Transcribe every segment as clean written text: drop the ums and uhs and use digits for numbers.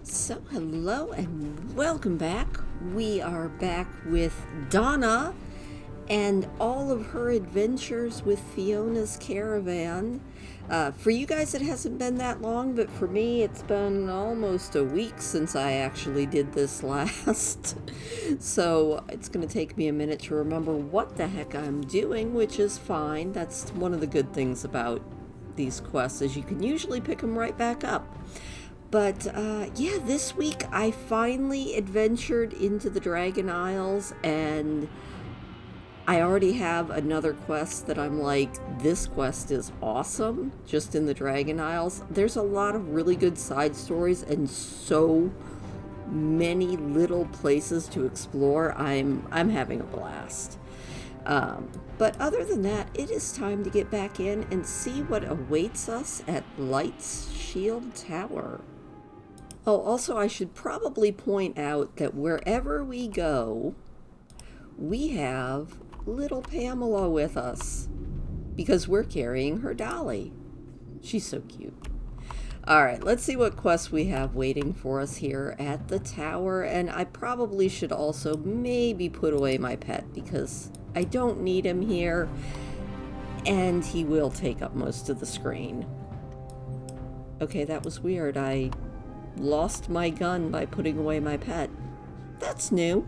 So, hello and welcome back. We are back with Donna and all of her adventures with Fiona's Caravan. For you guys, it hasn't been that long, but for me, it's been almost a week since I actually did this last. So, it's going to take me a minute to remember what the heck I'm doing, which is fine. That's one of the good things about these quests, is you can usually pick them right back up. But, yeah, this week I finally adventured into the Dragon Isles, and I already have another quest that I'm like, this quest is awesome, just in the Dragon Isles. There's a lot of really good side stories and so many little places to explore. I'm having a blast. But other than that, it is time to get back in and see what awaits us at Light's Shield Tower. Oh, also, I should probably point out that wherever we go, we have little Pamela with us because we're carrying her dolly. She's so cute. All right, let's see what quests we have waiting for us here at the tower. And I probably should also maybe put away my pet because I don't need him here, and he will take up most of the screen. Okay, that was weird. I lost my gun by putting away my pet. That's new.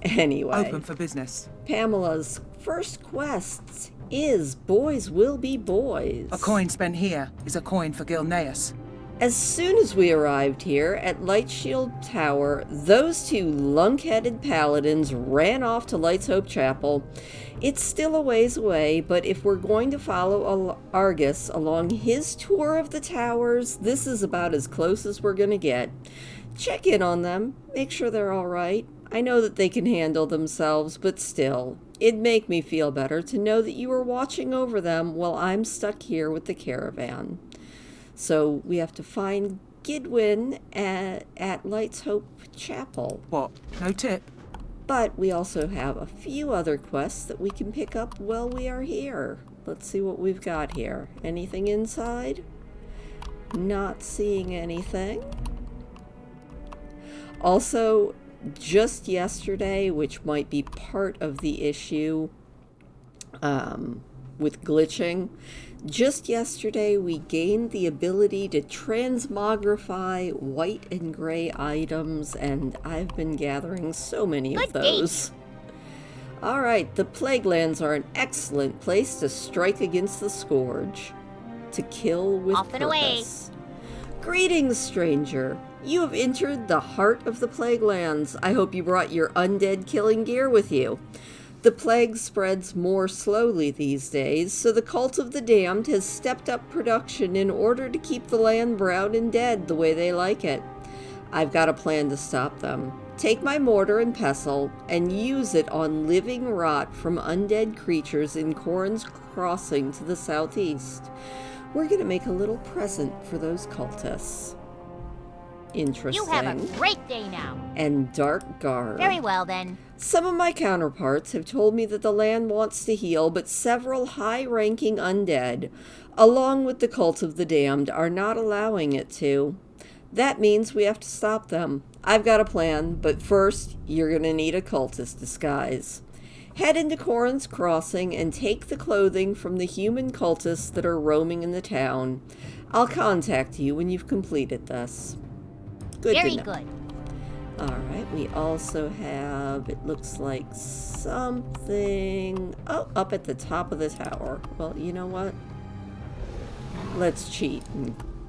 Anyway. Open for business. Pamela's first quest is Boys Will Be Boys. A coin spent here is a coin for Gilneas. As soon as we arrived here at Lightshield Tower, those two lunk-headed paladins ran off to Light's Hope Chapel. It's still a ways away, but if we're going to follow Argus along his tour of the towers, this is about as close as we're going to get. Check in on them, make sure they're all right. I know that they can handle themselves, but still, it'd make me feel better to know that you are watching over them while I'm stuck here with the caravan. So we have to find Gidwin at Light's Hope Chapel. What? No tip? But we also have a few other quests that we can pick up while we are here. Let's see what we've got here. Anything inside? Not seeing anything. Also, just yesterday, which might be part of the issue with glitching, just yesterday we gained the ability to transmogrify white and gray items, and I've been gathering so many of those. Alright, the Plaguelands are an excellent place to strike against the Scourge. To kill with Off and purpose. Greetings, stranger. You have entered the heart of the Plaguelands. I hope you brought your undead killing gear with you. The plague spreads more slowly these days, so the Cult of the Damned has stepped up production in order to keep the land brown and dead the way they like it. I've got a plan to stop them. Take my mortar and pestle and use it on living rot from undead creatures in Corrin's Crossing to the southeast. We're going to make a little present for those cultists. Interesting. You have a great day now. And dark guard. Very well, then. Some of my counterparts have told me that the land wants to heal, but several high-ranking undead, along with the Cult of the Damned, are not allowing it to. That means we have to stop them. I've got a plan, but first, you're going to need a cultist disguise. Head into Corrin's Crossing and take the clothing from the human cultists that are roaming in the town. I'll contact you when you've completed this. Good Very to know. good. Alright, we also have, it looks like something, up at the top of the tower. Well, you know what? Let's cheat.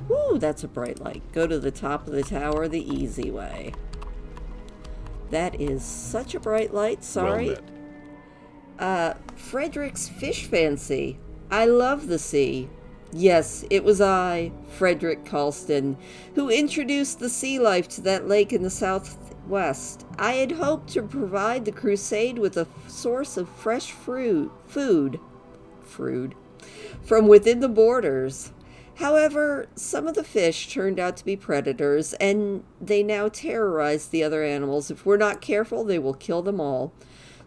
Woo, that's a bright light. Go to the top of the tower the easy way. That is such a bright light, sorry. Frederick's Fish Fancy. I love the sea. Yes, it was I, Frederick Colston, who introduced the sea life to that lake in the southwest. I had hoped to provide the crusade with a source of fresh food from within the borders. However, some of the fish turned out to be predators, and they now terrorize the other animals. If we're not careful, they will kill them all.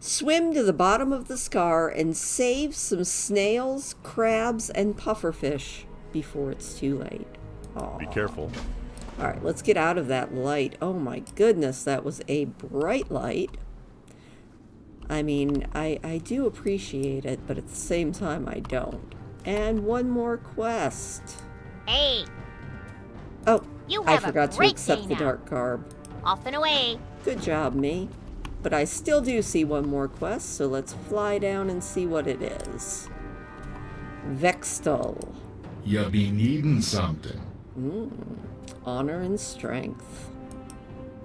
Swim to the bottom of the scar and save some snails, crabs, and pufferfish before it's too late. Aww. Be careful. Alright, let's get out of that light. Oh my goodness, that was a bright light. I mean, I do appreciate it, but at the same time I don't. And one more quest. Hey, Oh, you I have a forgot to great accept day the now. dark garb. Off and away. Good job, me. But I still do see one more quest, so let's fly down and see what it is. Vextal. You be needing something. Honor and strength.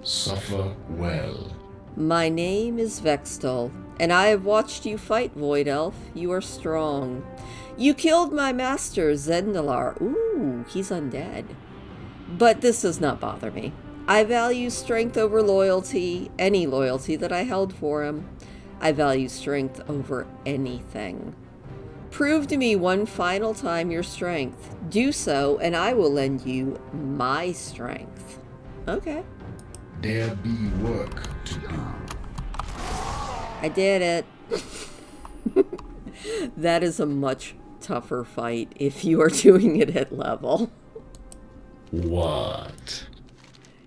Suffer well. My name is Vextal, and I have watched you fight, Void Elf. You are strong. You killed my master, Zendalar. Ooh, he's undead. But this does not bother me. I value strength over loyalty, any loyalty that I held for him. I value strength over anything. Prove to me one final time your strength. Do so, and I will lend you my strength. Okay. There be work to do. I did it. That is a much tougher fight if you are doing it at level. What?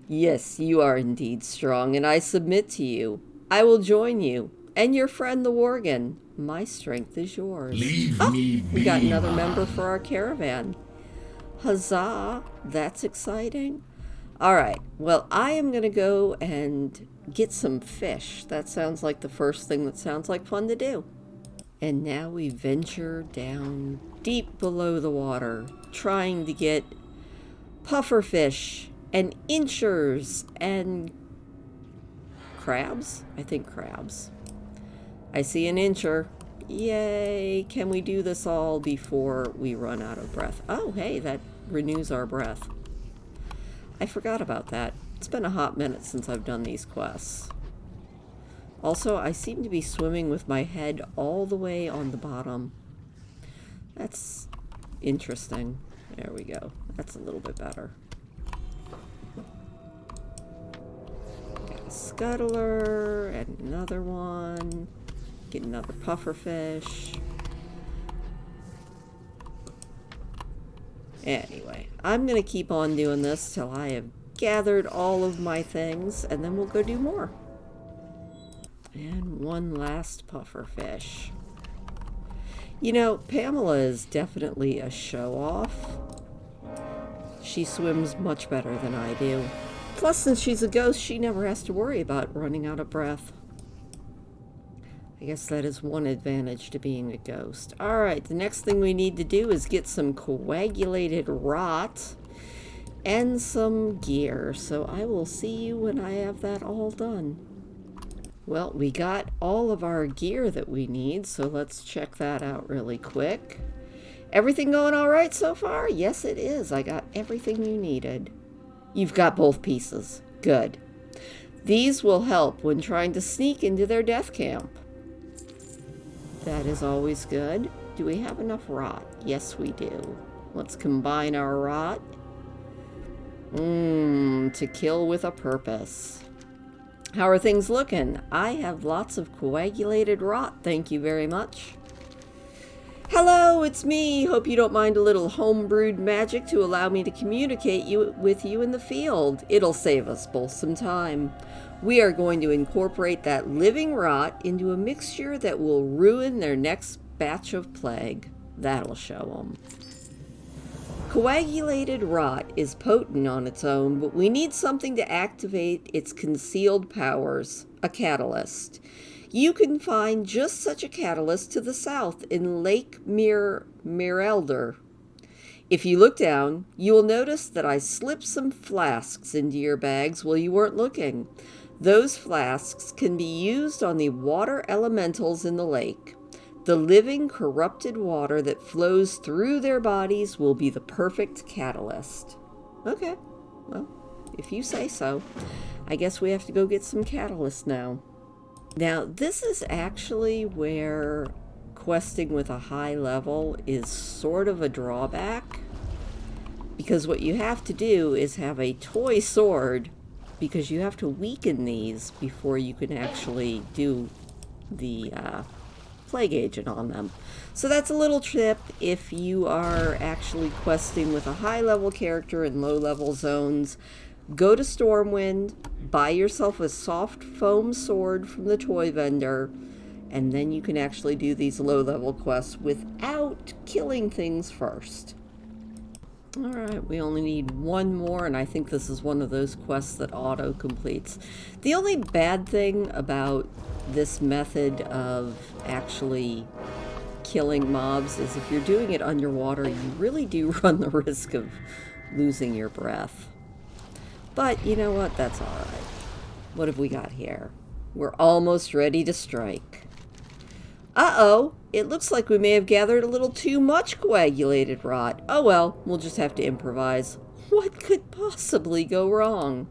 Yes, you are indeed strong, and I submit to you. I will join you, and your friend the Worgen. My strength is yours. Leave me be. We got another man. member for our caravan. Huzzah! That's exciting. Alright, well, I am going to go and get some fish. That sounds like the first thing that sounds like fun to do. And now we venture down deep below the water, trying to get pufferfish and inchers and crabs? I think crabs. I see an incher. Yay! Can we do this all before we run out of breath? Oh, hey, that renews our breath. I forgot about that. It's been a hot minute since I've done these quests. Also, I seem to be swimming with my head all the way on the bottom. That's interesting. There we go. That's a little bit better. Got a scuttler and another one. Get another pufferfish. Anyway, I'm going to keep on doing this till I have gathered all of my things, and then we'll go do more. And one last pufferfish. You know, Pamela is definitely a show-off. She swims much better than I do. Plus, since she's a ghost, she never has to worry about running out of breath. I guess that is one advantage to being a ghost. Alright, the next thing we need to do is get some coagulated rot and some gear. So I will see you when I have that all done. Well, we got all of our gear that we need, so let's check that out really quick. Everything going all right so far? Yes, it is. I got everything you needed. You've got both pieces. Good. These will help when trying to sneak into their death camp. That is always good. Do we have enough rot? Yes, we do. Let's combine our rot. To kill with a purpose. How are things looking? I have lots of coagulated rot, thank you very much. Hello, it's me. Hope you don't mind a little homebrewed magic to allow me to communicate with you in the field. It'll save us both some time. We are going to incorporate that living rot into a mixture that will ruin their next batch of plague. That'll show them. Coagulated rot is potent on its own, but we need something to activate its concealed powers, a catalyst. You can find just such a catalyst to the south in Lake Mirelder. If you look down, you will notice that I slipped some flasks into your bags while you weren't looking. Those flasks can be used on the water elementals in the lake. The living, corrupted water that flows through their bodies will be the perfect catalyst. Okay, well, if you say so. I guess we have to go get some catalyst now. Now, this is actually where questing with a high level is sort of a drawback. Because what you have to do is have a toy sword, because you have to weaken these before you can actually do the Plague Agent on them. So that's a little tip if you are actually questing with a high-level character in low-level zones. Go to Stormwind, buy yourself a soft foam sword from the toy vendor, and then you can actually do these low-level quests without killing things first. Alright, we only need one more, and I think this is one of those quests that auto-completes. The only bad thing about this method of actually killing mobs is if you're doing it underwater, you really do run the risk of losing your breath. But you know what? That's alright. What have we got here? We're almost ready to strike. Uh-oh! It looks like we may have gathered a little too much coagulated rot. Oh well, we'll just have to improvise. What could possibly go wrong?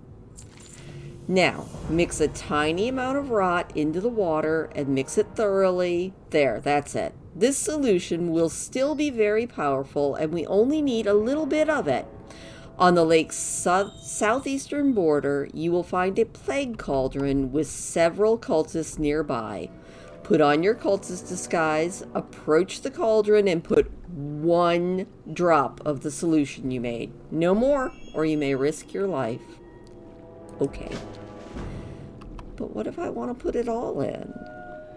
Now, mix a tiny amount of rot into the water and mix it thoroughly. There, that's it. This solution will still be very powerful, and we only need a little bit of it. On the lake's southeastern border, you will find a plague cauldron with several cultists nearby. Put on your cultist disguise, approach the cauldron, and put 1 drop of the solution you made. No more, or you may risk your life. Okay. But what if I want to put it all in?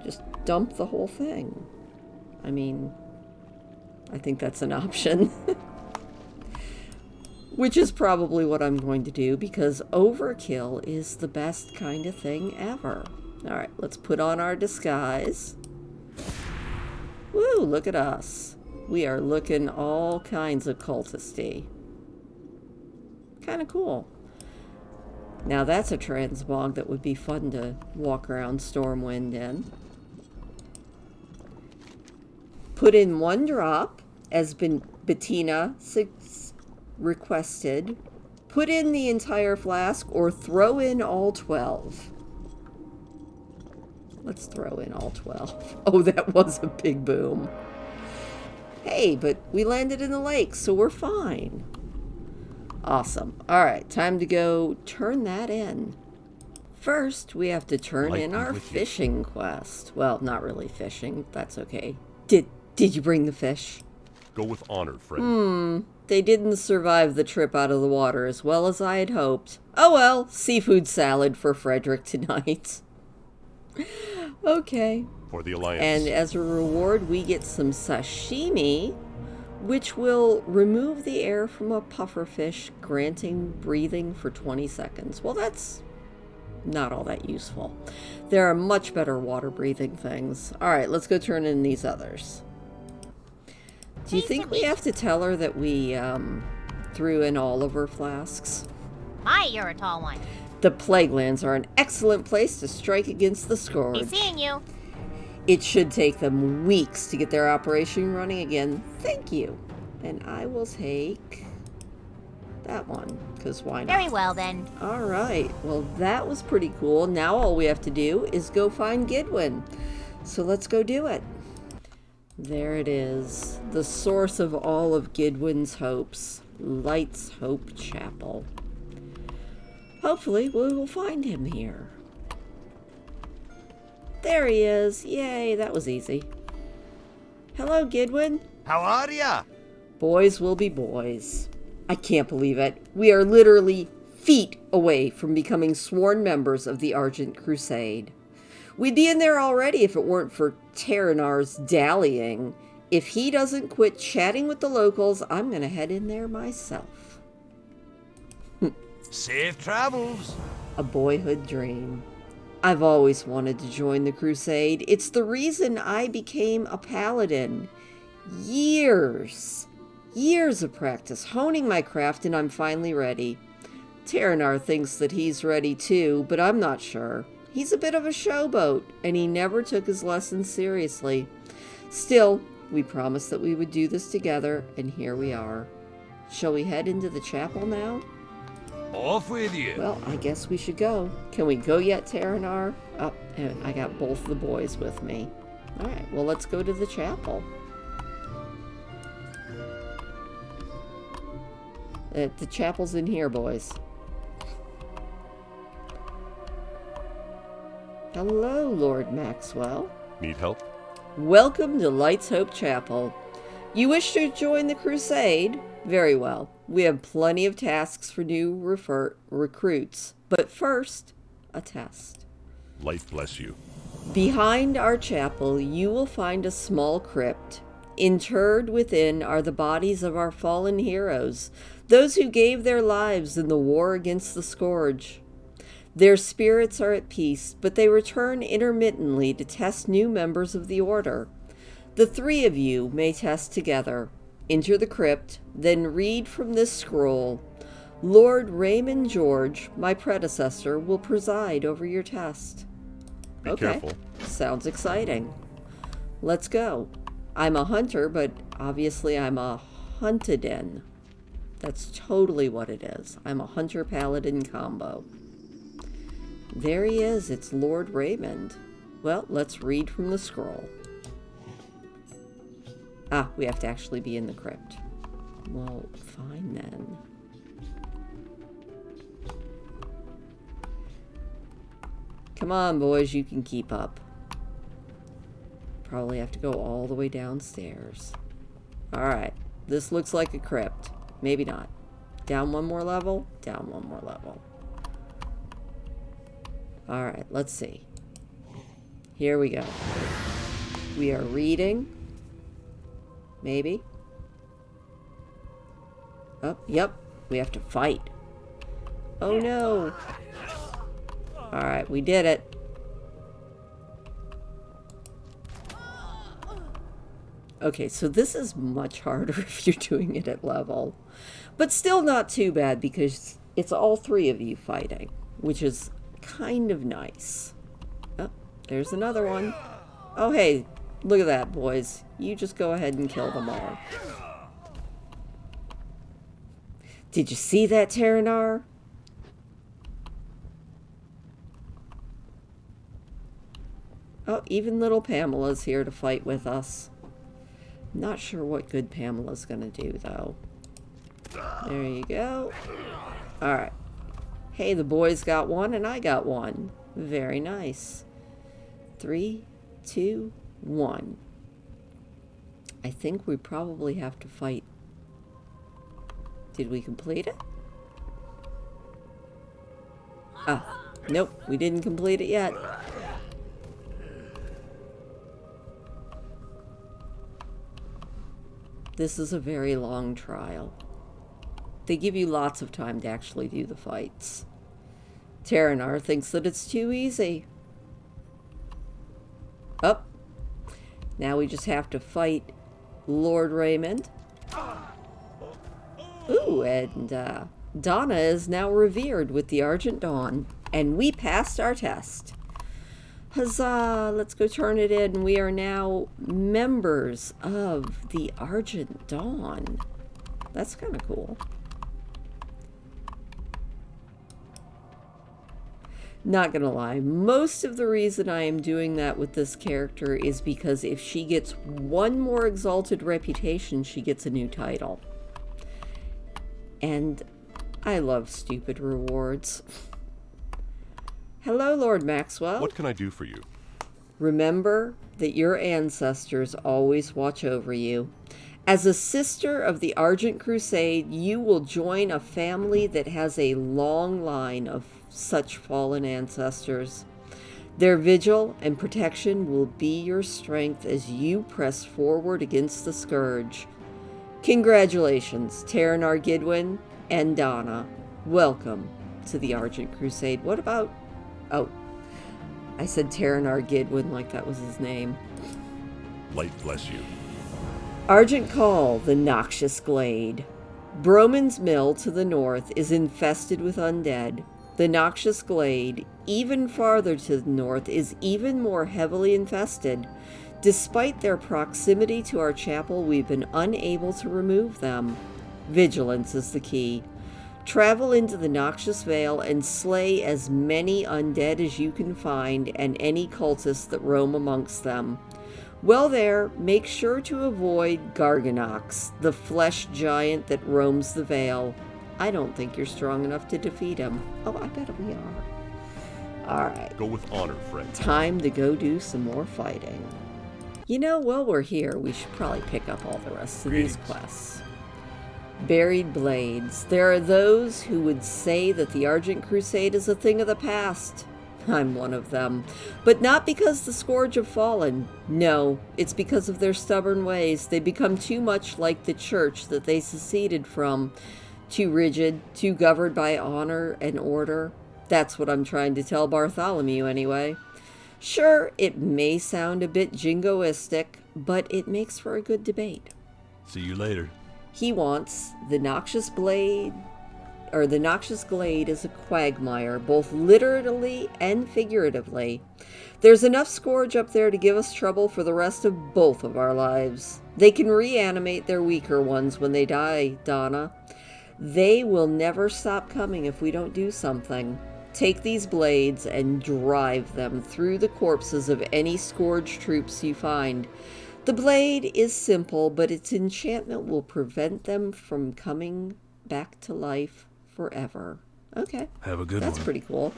Just dump the whole thing. I mean, I think that's an option. Which is probably what I'm going to do, because overkill is the best kind of thing ever. Alright, let's put on our disguise. Woo, look at us. We are looking all kinds of cultisty. Kind of cool. Now that's a transmog that would be fun to walk around Stormwind in. Put in 1 drop, as Bettina requested. Put in the entire flask or throw in all 12. Let's throw in all 12. Oh, that was a big boom. Hey, but we landed in the lake, so we're fine. Awesome. Alright, time to go turn that in. First, we have to turn in our fishing quest. Well, not really fishing. That's okay. Did you bring the fish? Go with honor, friend. They didn't survive the trip out of the water as well as I had hoped. Oh well, seafood salad for Frederick tonight. Okay. For the Alliance. And as a reward, we get some sashimi, which will remove the air from a pufferfish, granting breathing for 20 seconds. Well, that's not all that useful. There are much better water-breathing things. Alright, let's go turn in these others. Do you think we have to tell her that we threw in all of her flasks? My, you're a tall one. The Plaguelands are an excellent place to strike against the Scourge. Be seeing you. It should take them weeks to get their operation running again. Thank you. And I will take that one, because why not? Very well, then. Alright, well that was pretty cool. Now all we have to do is go find Gidwin. So let's go do it. There it is. The source of all of Gidwin's hopes. Light's Hope Chapel. Hopefully we will find him here. There he is. Yay, that was easy. Hello, Gidwin. How are ya? Boys will be boys. I can't believe it. We are literally feet away from becoming sworn members of the Argent Crusade. We'd be in there already if it weren't for Terranar's dallying. If he doesn't quit chatting with the locals, I'm gonna head in there myself. Safe travels. A boyhood dream. I've always wanted to join the Crusade. It's the reason I became a paladin. Years of practice, honing my craft, and I'm finally ready. Terranar thinks that he's ready too, but I'm not sure. He's a bit of a showboat, and he never took his lessons seriously. Still, we promised that we would do this together, and here we are. Shall we head into the chapel now? Off with you. Well, I guess we should go. Can we go yet, Terranar? Oh, and I got both the boys with me. Alright, well, let's go to the chapel. The chapel's in here, boys. Hello, Lord Maxwell. Need help? Welcome to Light's Hope Chapel. You wish to join the crusade? Very well. We have plenty of tasks for new recruits. But first, a test. Light bless you. Behind our chapel, you will find a small crypt. Interred within are the bodies of our fallen heroes, those who gave their lives in the war against the Scourge. Their spirits are at peace, but they return intermittently to test new members of the Order. The three of you may test together. Enter the crypt, then read from this scroll. Lord Raymond George, my predecessor, will preside over your test. Be careful. Sounds exciting. Let's go. I'm a hunter, but obviously I'm a huntedin. That's totally what it is. I'm a hunter-paladin combo. There he is. It's Lord Raymond. Well, let's read from the scroll. Ah, we have to actually be in the crypt. Well, fine then. Come on, boys, you can keep up. Probably have to go all the way downstairs. Alright, this looks like a crypt. Maybe not. Down one more level? Down one more level. Alright, let's see. Here we go. We are reading. Maybe. Oh, yep. We have to fight. Oh no. Alright, we did it. Okay, so this is much harder if you're doing it at level. But still not too bad because it's all three of you fighting, which is kind of nice. Oh, there's another one. Oh, hey, look at that, boys. You just go ahead and kill them all. Did you see that, Terranar? Oh, even little Pamela's here to fight with us. Not sure what good Pamela's gonna do, though. There you go. Alright. Hey, the boys got one and I got one. Very nice. 3, 2, 1. I think we probably have to fight. Did we complete it? Ah, nope, we didn't complete it yet. This is a very long trial. They give you lots of time to actually do the fights. Terranar thinks that it's too easy. Oh. Now we just have to fight Lord Raymond. Ooh, and Donna is now revered with the Argent Dawn. And we passed our test. Huzzah! Let's go turn it in. We are now members of the Argent Dawn. That's kind of cool. Not gonna lie, most of the reason I am doing that with this character is because if she gets one more exalted reputation, she gets a new title. And I love stupid rewards. Hello, Lord Maxwell. What can I do for you? Remember that your ancestors always watch over you. As a sister of the Argent Crusade, you will join a family that has a long line of such fallen ancestors. Their vigil and protection will be your strength as you press forward against the Scourge. Congratulations, Terranar Gidwin and Donna. Welcome to the Argent Crusade. What about... Oh, I said Terranar Gidwin like that was his name. Light bless you. Argent Call, the Noxious Glade. Broman's Mill to the north is infested with undead. The Noxious Glade, even farther to the north, is even more heavily infested. Despite their proximity to our chapel, we've been unable to remove them. Vigilance is the key. Travel into the Noxious Vale and slay as many undead as you can find and any cultists that roam amongst them. While there, make sure to avoid Garganox, the flesh giant that roams the Vale. I don't think you're strong enough to defeat him. Oh, I bet we are. Alright. Go with honor, friend. Time to go do some more fighting. You know, while we're here, we should probably pick up all the rest of these quests. Buried Blades. There are those who would say that the Argent Crusade is a thing of the past. I'm one of them. But not because the Scourge have fallen. No, it's because of their stubborn ways. They become too much like the church that they seceded from. Too rigid, too governed by honor and order. That's what I'm trying to tell Bartholomew anyway. Sure, it may sound a bit jingoistic, but it makes for a good debate. See you later. He wants the Noxious Glade as a quagmire, both literally and figuratively. There's enough Scourge up there to give us trouble for the rest of both of our lives. They can reanimate their weaker ones when they die, Donna. They will never stop coming if we don't do something. Take these blades and drive them through the corpses of any Scourge troops you find. The blade is simple, but its enchantment will prevent them from coming back to life forever. Okay. Have a good one. That's pretty cool.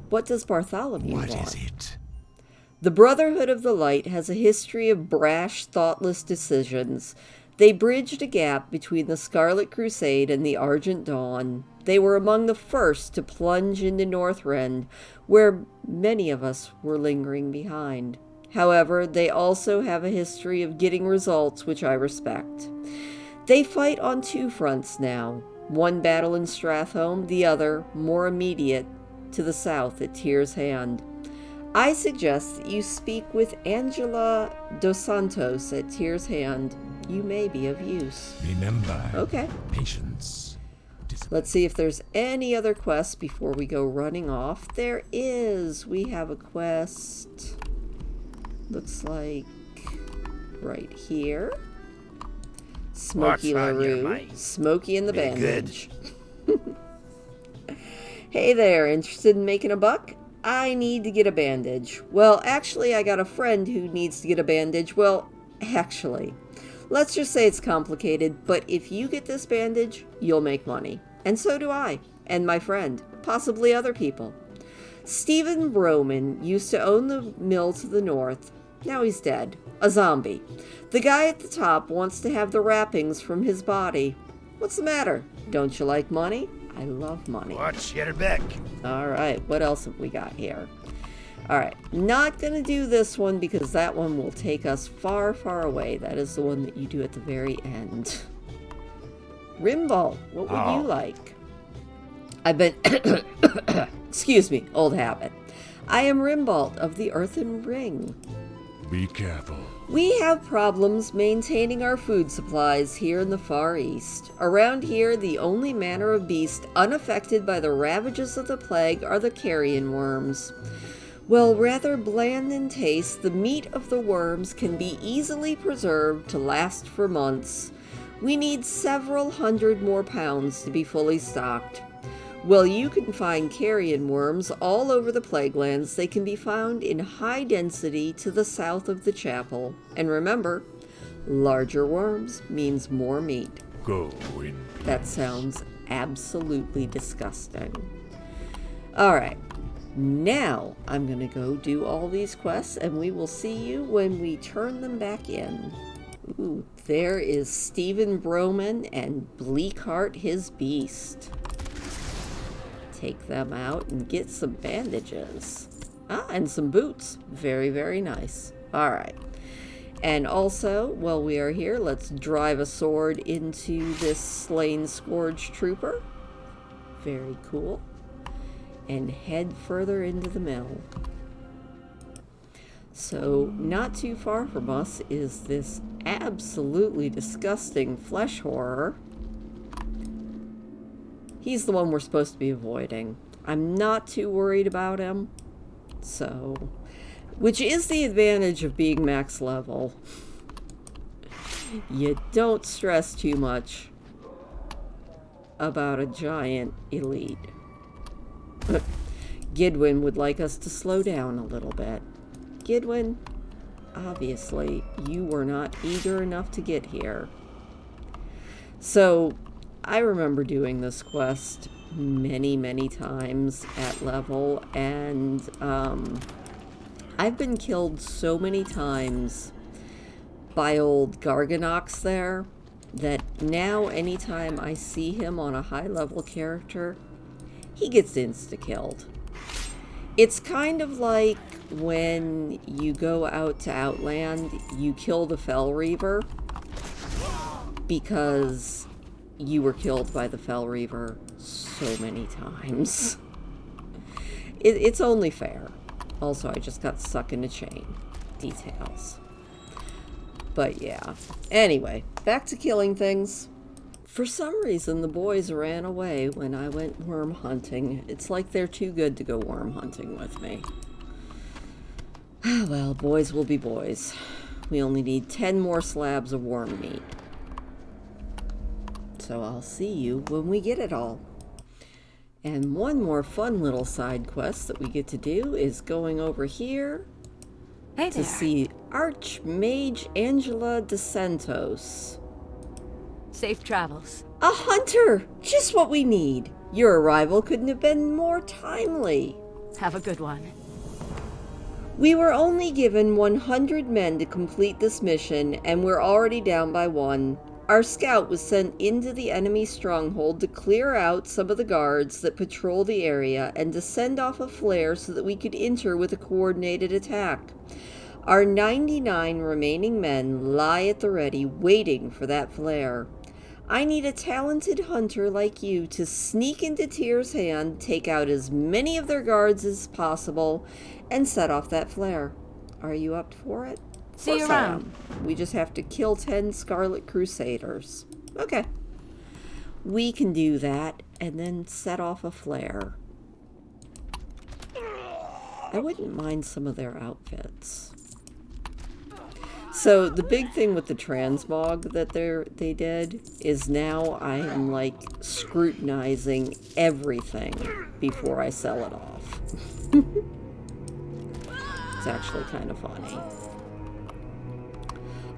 What does Bartholomew want? What is it? The Brotherhood of the Light has a history of brash, thoughtless decisions. They bridged a gap between the Scarlet Crusade and the Argent Dawn. They were among the first to plunge into Northrend, where many of us were lingering behind. However, they also have a history of getting results, which I respect. They fight on two fronts now. One battle in Stratholme, the other, more immediate, to the south at Tyr's Hand. I suggest that you speak with Angela dos Santos at Tyr's Hand. You may be of use. Remember. Okay. Patience. Let's see if there's any other quests before we go running off. There is. We have a quest. Looks like right here. Smoky What's on your LaRue. mind? Smokey and the Be good. Bandage. Hey there, interested in making a buck? I need to get a bandage. Well, actually, I got a friend who needs to get a bandage. Well, actually, let's just say it's complicated, but if you get this bandage, you'll make money. And so do I, and my friend, possibly other people. Stephen Broman used to own the mill to the north. Now he's dead. A zombie. The guy at the top wants to have the wrappings from his body. What's the matter? Don't you like money? I love money. Watch your back. All right, what else have we got here? All right, not going to do this one because that one will take us far, far away. That is the one that you do at the very end. Rimbal, what would you like? I've been... Excuse me, old habit. I am Rimbald of the Earthen Ring. Be careful. We have problems maintaining our food supplies here in the Far East. Around here, the only manner of beast unaffected by the ravages of the plague are the carrion worms. While rather bland in taste, the meat of the worms can be easily preserved to last for months. We need several hundred more pounds to be fully stocked. Well, you can find carrion worms all over the Plaguelands. They can be found in high density to the south of the chapel. And remember, larger worms means more meat. Go in. That sounds absolutely disgusting. All right, now I'm going to go do all these quests, and we will see you when we turn them back in. Ooh, there is Stephen Broman and Bleakheart his beast. Take them out and get some bandages. Ah, and some boots. Very, very nice. All right. And also, while we are here, let's drive a sword into this slain Scourge trooper. Very cool. And head further into the mill. So, not too far from us is this absolutely disgusting flesh horror. He's the one we're supposed to be avoiding. I'm not too worried about him. So, which is the advantage of being max level. You don't stress too much about a giant elite. Gidwin would like us to slow down a little bit. Gidwin, obviously, you were not eager enough to get here. So, I remember doing this quest many, many times at level, and I've been killed so many times by old Garganox there, that now anytime I see him on a high-level character, he gets insta-killed. It's kind of like when you go out to Outland, you kill the Fell Reaver because you were killed by the Fell Reaver so many times. It's only fair. Also, I just got stuck in a chain. Details. But yeah. Anyway, back to killing things. For some reason, the boys ran away when I went worm hunting. It's like they're too good to go worm hunting with me. Well, boys will be boys. We only need 10 more slabs of worm meat. So I'll see you when we get it all. And one more fun little side quest that we get to do is going over here to see Archmage Angela de Santos. Safe travels. A hunter! Just what we need. Your arrival couldn't have been more timely. Have a good one. We were only given 100 men to complete this mission, and we're already down by 1. Our scout was sent into the enemy stronghold to clear out some of the guards that patrol the area and to send off a flare so that we could enter with a coordinated attack. Our 99 remaining men lie at the ready, waiting for that flare. I need a talented hunter like you to sneak into Tyr's hand, take out as many of their guards as possible, and set off that flare. Are you up for it? See you around. We just have to kill 10 Scarlet Crusaders. Okay. We can do that and then set off a flare. I wouldn't mind some of their outfits. So the big thing with the transmog that they did is now I am like scrutinizing everything before I sell it off. It's actually kind of funny.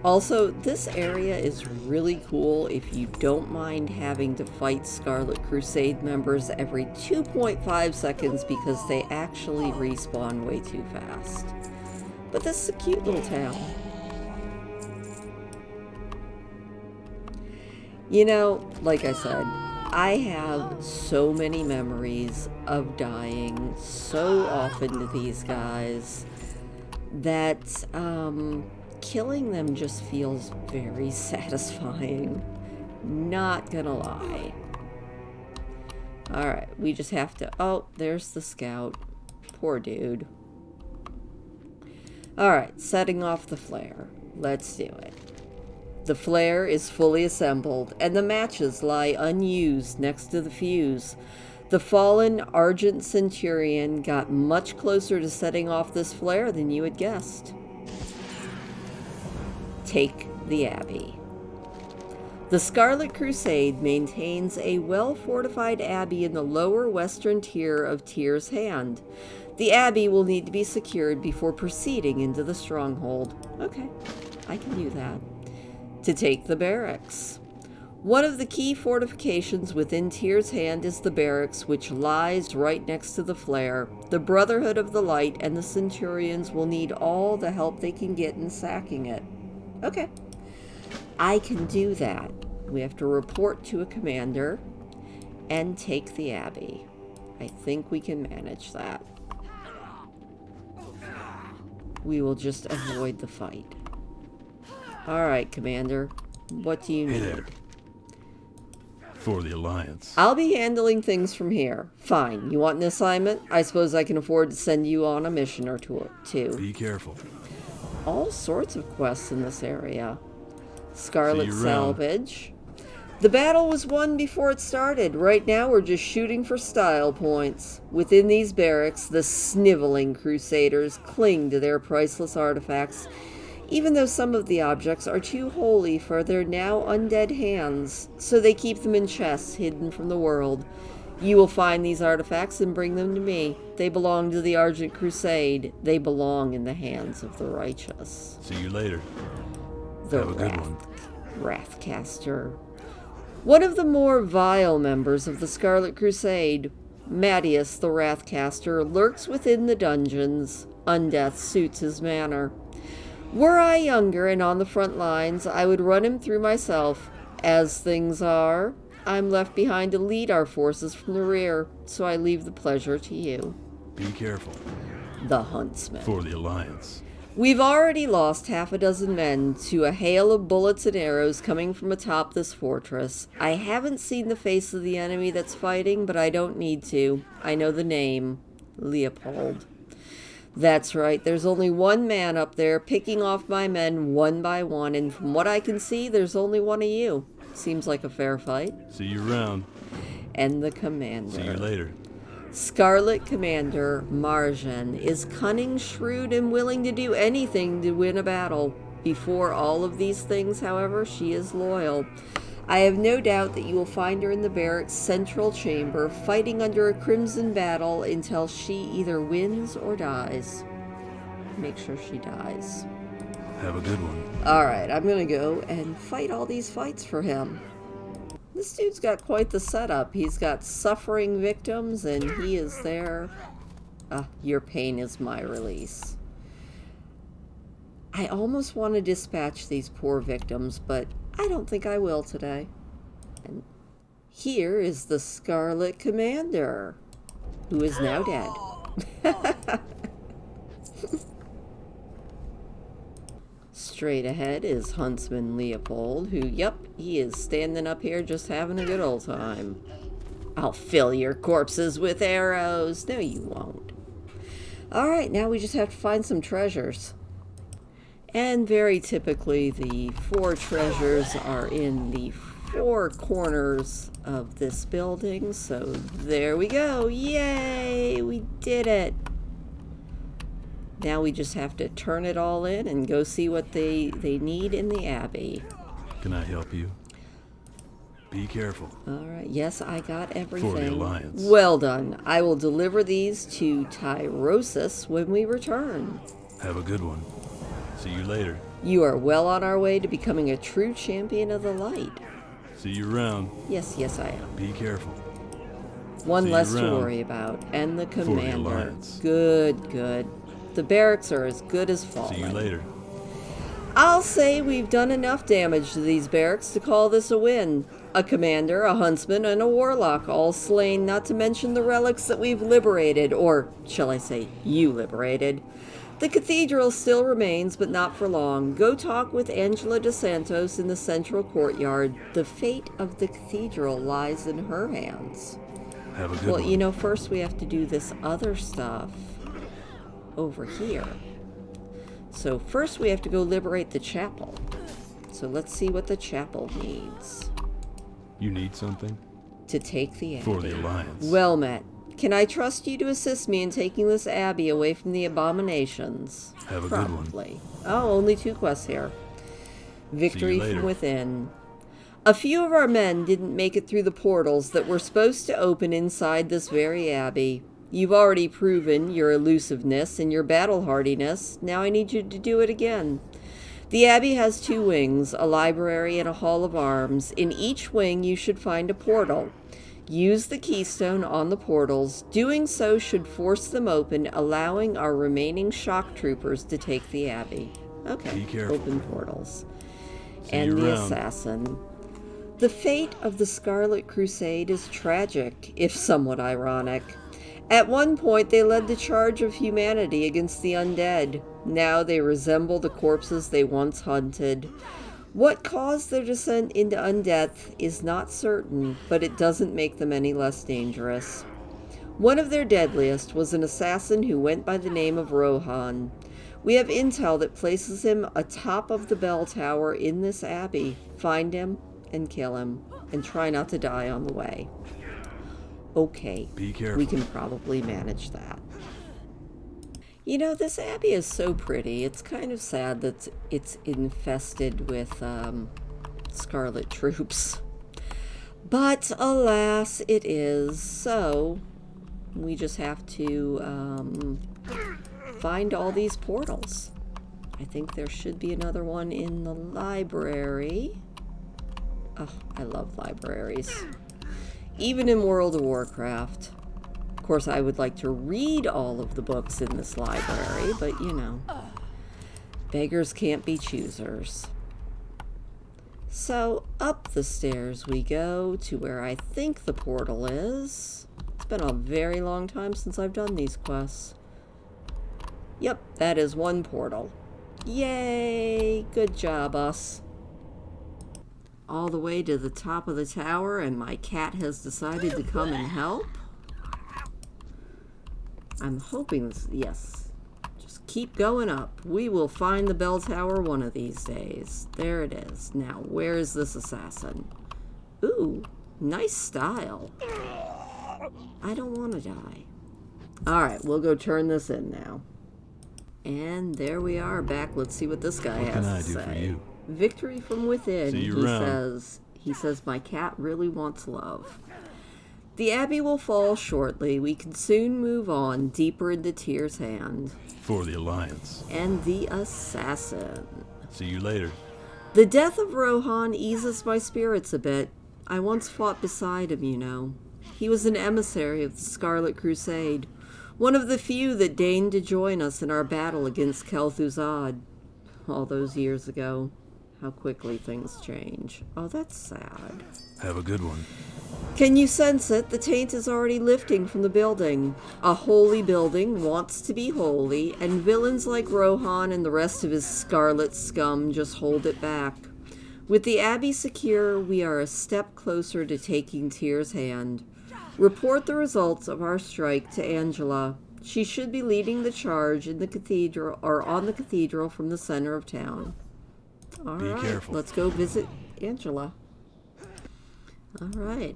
Also, this area is really cool if you don't mind having to fight Scarlet Crusade members every 2.5 seconds because they actually respawn way too fast. But this is a cute little town. You know, like I said, I have so many memories of dying so often to these guys that killing them just feels very satisfying. Not gonna lie. Alright, we just have to... Oh, there's the scout. Poor dude. Alright, setting off the flare. Let's do it. The flare is fully assembled, and the matches lie unused next to the fuse. The fallen Argent Centurion got much closer to setting off this flare than you had guessed. Take the Abbey. The Scarlet Crusade maintains a well-fortified abbey in the lower western tier of Tyr's Hand. The abbey will need to be secured before proceeding into the stronghold. Okay, I can do that. To take the barracks. One of the key fortifications within Tyr's Hand is the barracks, which lies right next to the flare. The Brotherhood of the Light and the Centurions will need all the help they can get in sacking it. Okay. I can do that. We have to report to a commander and take the abbey. I think we can manage that. We will just avoid the fight. Alright, Commander. What do you need? Hey there. For the Alliance. I'll be handling things from here. Fine. You want an assignment? I suppose I can afford to send you on a mission or two. Be careful. All sorts of quests in this area. Scarlet See you around. Salvage. The battle was won before it started. Right now we're just shooting for style points. Within these barracks, the sniveling Crusaders cling to their priceless artifacts, even though some of the objects are too holy for their now undead hands, so they keep them in chests hidden from the world. You will find these artifacts and bring them to me. They belong to the Argent Crusade. They belong in the hands of the righteous. See you later. The Have a good one. Wrathcaster. One of the more vile members of the Scarlet Crusade, Mattias the Wrathcaster, lurks within the dungeons. Undeath suits his manner. Were I younger and on the front lines, I would run him through myself. As things are, I'm left behind to lead our forces from the rear, so I leave the pleasure to you. Be careful. The Huntsman. For the Alliance. We've already lost half a dozen men to a hail of bullets and arrows coming from atop this fortress. I haven't seen the face of the enemy that's fighting, but I don't need to. I know the name. Leopold. That's right, there's only one man up there picking off my men one by one, and from what I can see, there's only one of you. Seems like a fair fight. See you around. And the commander. See you later. Scarlet Commander Marjan is cunning, shrewd, and willing to do anything to win a battle. Before all of these things, however, she is loyal. I have no doubt that you will find her in the barracks' central chamber, fighting under a crimson battle until she either wins or dies. Make sure she dies. Have a good one. Alright, I'm gonna go and fight all these fights for him. This dude's got quite the setup. He's got suffering victims, and he is there. Your pain is my release. I almost want to dispatch these poor victims, but I don't think I will today. And here is the Scarlet Commander, who is now dead. Straight ahead is Huntsman Leopold, who, yep, he is standing up here just having a good old time. I'll fill your corpses with arrows. No, you won't. Alright, now we just have to find some treasures. And very typically, the 4 treasures are in the 4 corners of this building. So there we go. Yay! We did it! Now we just have to turn it all in and go see what they need in the abbey. Can I help you? Be careful. Alright, yes, I got everything. For the Alliance. Well done. I will deliver these to Tyrosus when we return. Have a good one. See you later. You are well on our way to becoming a true champion of the light. See you around. Yes, I am. Be careful. One See you less to around. worry about. And the For the commander. Alliance. Good. The barracks are as good as fallen. See you later. I'll say we've done enough damage to these barracks to call this a win. A commander, a huntsman, and a warlock all slain, not to mention the relics that we've liberated, or shall I say, you liberated. The cathedral still remains, but not for long. Go talk with Angela de Santos in the central courtyard. The fate of the cathedral lies in her hands. Have a good Well, one. you know, first we have to do this other stuff over here. So first we have to go liberate the chapel. So let's see what the chapel needs You need something? to take the abbey. For the Alliance. Well met. Can I trust you to assist me in taking this abbey away from the abominations? Have a good one. Probably. Oh, only 2 quests here. Victory later. from within. A few of our men didn't make it through the portals that were supposed to open inside this very abbey. You've already proven your elusiveness and your battle hardiness. Now I need you to do it again. The abbey has 2 wings, a library and a hall of arms. In each wing you should find a portal. Use the keystone on the portals. Doing so should force them open, allowing our remaining shock troopers to take the abbey. Okay, Be careful. open portals. See And you the around. assassin. The fate of the Scarlet Crusade is tragic, if somewhat ironic. At one point, they led the charge of humanity against the undead. Now they resemble the corpses they once hunted. What caused their descent into undeath is not certain, but it doesn't make them any less dangerous. One of their deadliest was an assassin who went by the name of Rohan. We have intel that places him atop of the bell tower in this abbey. Find him and kill him, and try not to die on the way. Okay, Be careful. we can probably manage that. You know, this abbey is so pretty. It's kind of sad that it's infested with scarlet troops. But alas, it is. So we just have to find all these portals. I think there should be another one in the library. Oh, I love libraries. Even in World of Warcraft. Of course, I would like to read all of the books in this library, but you know. Beggars can't be choosers. So up the stairs we go to where I think the portal is. It's been a very long time since I've done these quests. Yep, that is one portal. Yay! Good job, us. All the way to the top of the tower, and my cat has decided to come and help. I'm hoping this, yes. Just keep going up. We will find the bell tower one of these days. There it is. Now, where is this assassin? Ooh, nice style. I don't want to die. Alright, we'll go turn this in now. And there we are, back. Let's see what this guy has to say. What can I do for you? Victory from within. See you around. He says, my cat really wants love. The abbey will fall shortly. We can soon move on deeper into Tyr's hand. For the Alliance. And the assassin. See you later. The death of Rohan eases my spirits a bit. I once fought beside him, you know. He was an emissary of the Scarlet Crusade, one of the few that deigned to join us in our battle against Kel'Thuzad. All those years ago. How quickly things change. Oh, that's sad. Have a good one. Can you sense it? The taint is already lifting from the building. A holy building wants to be holy, and villains like Rohan and the rest of his scarlet scum just hold it back. With the abbey secure, we are a step closer to taking Tyr's hand. Report the results of our strike to Angela. She should be leading the charge in the cathedral, or on the cathedral from the center of town. All right, careful. let's go visit Angela. All right.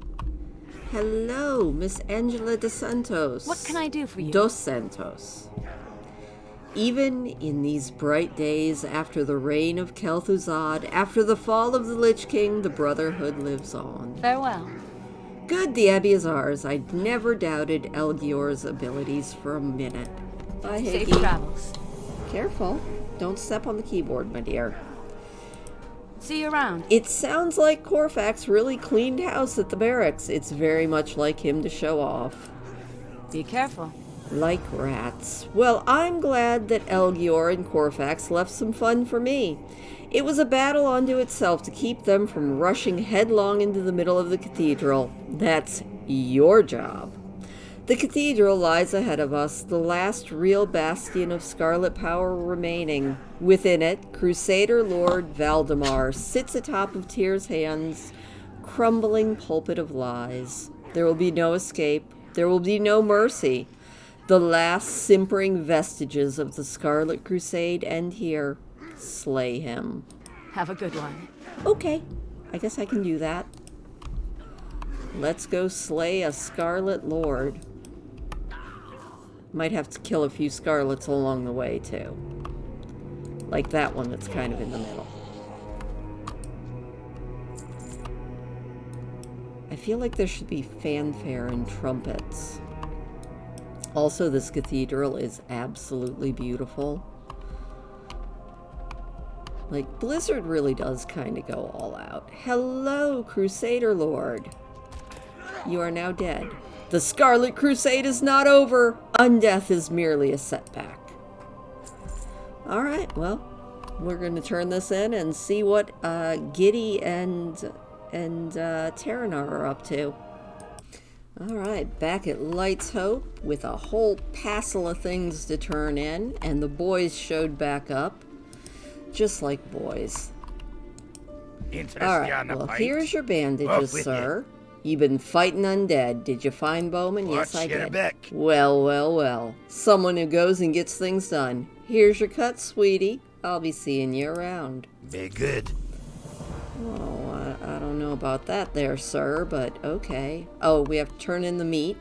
Hello, Miss Angela dos Santos. What can I do for you? Dos Santos. Even in these bright days after the reign of Kel'Thuzad, after the fall of the Lich King, the Brotherhood lives on. Farewell. Good, the abbey is ours. I never doubted Elgior's abilities for a minute. Bye, Safe Higgy. travels. Careful. Don't step on the keyboard, my dear. See you around. It sounds like Corfax really cleaned house at the barracks. It's very much like him to show off. Be careful. Like rats. Well, I'm glad that Elgior and Corfax left some fun for me. It was a battle unto itself to keep them from rushing headlong into the middle of the cathedral. That's your job. The cathedral lies ahead of us, the last real bastion of scarlet power remaining. Within it, Crusader Lord Valdemar sits atop of Tyr's hand's crumbling pulpit of lies. There will be no escape. There will be no mercy. The last simpering vestiges of the Scarlet Crusade end here. Slay him. Have a good one. Okay, I guess I can do that. Let's go slay a Scarlet Lord. Might have to kill a few Scarlets along the way, too. Like that one that's kind of in the middle. I feel like there should be fanfare and trumpets. Also, this cathedral is absolutely beautiful. Like, Blizzard really does kind of go all out. Hello, Crusader Lord. You are now dead. The Scarlet Crusade is not over. Undeath is merely a setback. Alright, well, we're going to turn this in and see what Giddy and Terranar are up to. Alright, back at Light's Hope with a whole passel of things to turn in, and the boys showed back up. Just like boys. Alright, well, here's your bandages, sir. You've been fighting undead. Did you find Bowman? Yes, I did. Well, well, well. Someone who goes and gets things done. Here's your cut, sweetie. I'll be seeing you around. Be good. Oh, I don't know about that there, sir, but okay. Oh, we have to turn in the meat.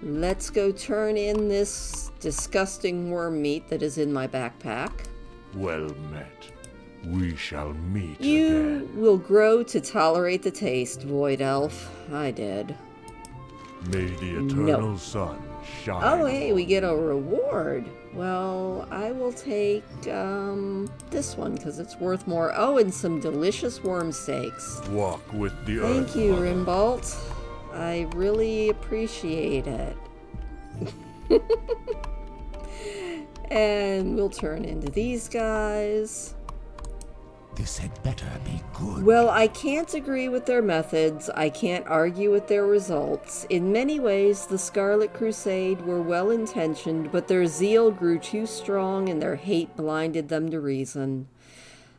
Let's go turn in this disgusting worm meat that is in my backpack. Well met. We shall meet You again. will grow to tolerate the taste, Void Elf. I did. May the eternal sun shine. Oh, hey, we get a reward. Well, I will take this one because it's worth more. Oh, and some delicious worm steaks. Walk with the Thank earth, you, mother. Rimbolt. I really appreciate it. And we'll turn into these guys. This had better be good. Well, I can't agree with their methods. I can't argue with their results. In many ways, the Scarlet Crusade were well-intentioned, but their zeal grew too strong and their hate blinded them to reason.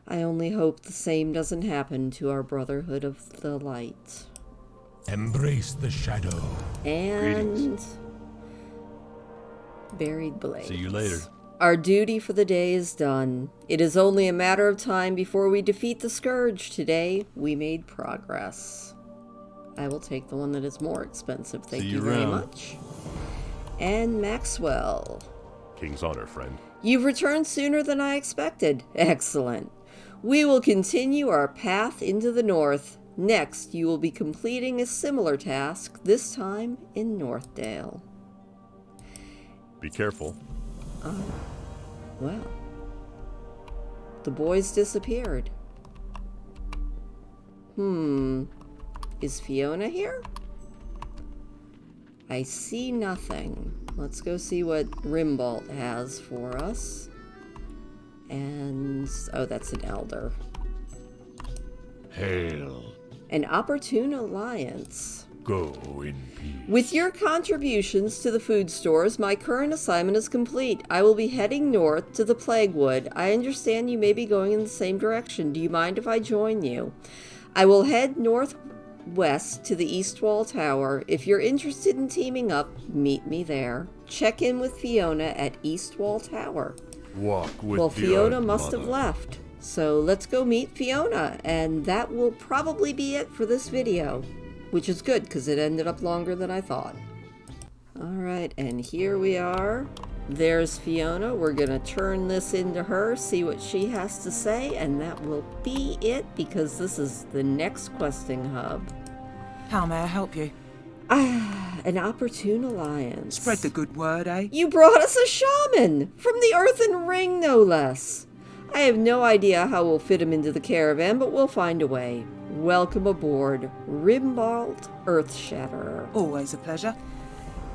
I only hope the same doesn't happen to our Brotherhood of the Light. Embrace the shadow. And... Greetings. Buried blades. See you later. Our duty for the day is done. It is only a matter of time before we defeat the Scourge. Today, we made progress. I will take the one that is more expensive. Thank you very much. And Maxwell. King's honor, friend. You've returned sooner than I expected. Excellent. We will continue our path into the north. Next, you will be completing a similar task, this time in Northdale. Be careful. Oh, well. The boys disappeared. Is Fiona here? I see nothing. Let's go see what Rimbolt has for us. And... oh, that's an elder. Hail. An opportune alliance. Go in peace. With your contributions to the food stores, my current assignment is complete. I will be heading north to the Plaguewood. I understand you may be going in the same direction. Do you mind if I join you? I will head northwest to the Eastwall Tower. If you're interested in teaming up, meet me there. Check in with Fiona at Eastwall Tower. Walk with Well, the Fiona Earth must have Mother. left. So let's go meet Fiona. And that will probably be it for this video. Which is good, because it ended up longer than I thought. Alright, and here we are. There's Fiona. We're going to turn this into her, see what she has to say, and that will be it, because this is the next questing hub. How may I help you? An opportune alliance. Spread the good word, eh? You brought us a shaman! From the Earthen Ring, no less! I have no idea how we'll fit him into the caravan, but we'll find a way. Welcome aboard, Rimbolt Earthshatterer. Always a pleasure.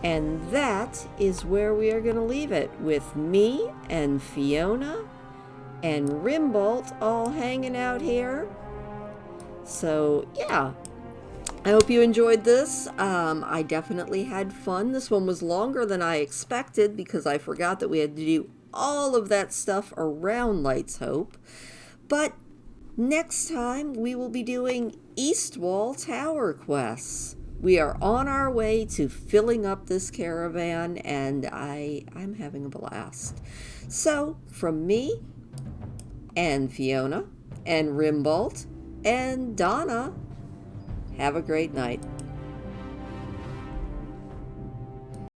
And that is where we are going to leave it, with me and Fiona and Rimbolt all hanging out here. So, yeah. I hope you enjoyed this. I definitely had fun. This one was longer than I expected because I forgot that we had to do all of that stuff around Light's Hope. But next time, we will be doing Eastwall Tower quests. We are on our way to filling up this caravan, and I'm having a blast. So, from me, and Fiona, and Rimbolt, and Donna, have a great night.